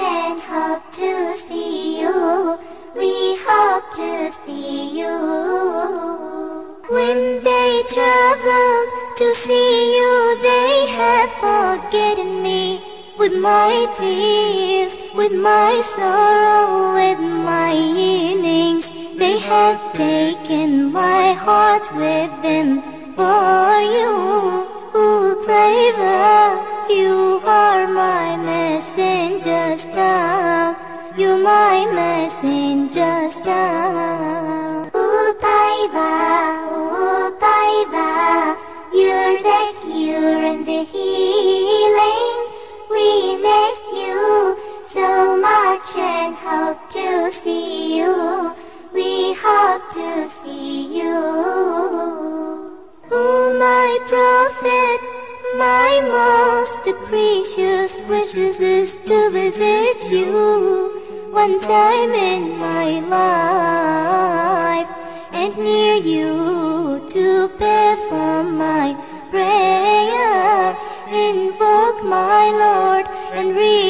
and hope to see you. We hope to see you. When they traveled to see you, they had forgotten me. With my tears, with my sorrow, with my yearnings, they had taken my heart with them. For you, Taiba, you are my messenger star. You're my messenger star. Taiba, you're the cure and the healing. We miss you so much and hope to see you. We hope to see you. Oh, my prophet, my most precious wishes is to visit you one time in my life, and near you to perform my prayer, invoke my Lord and read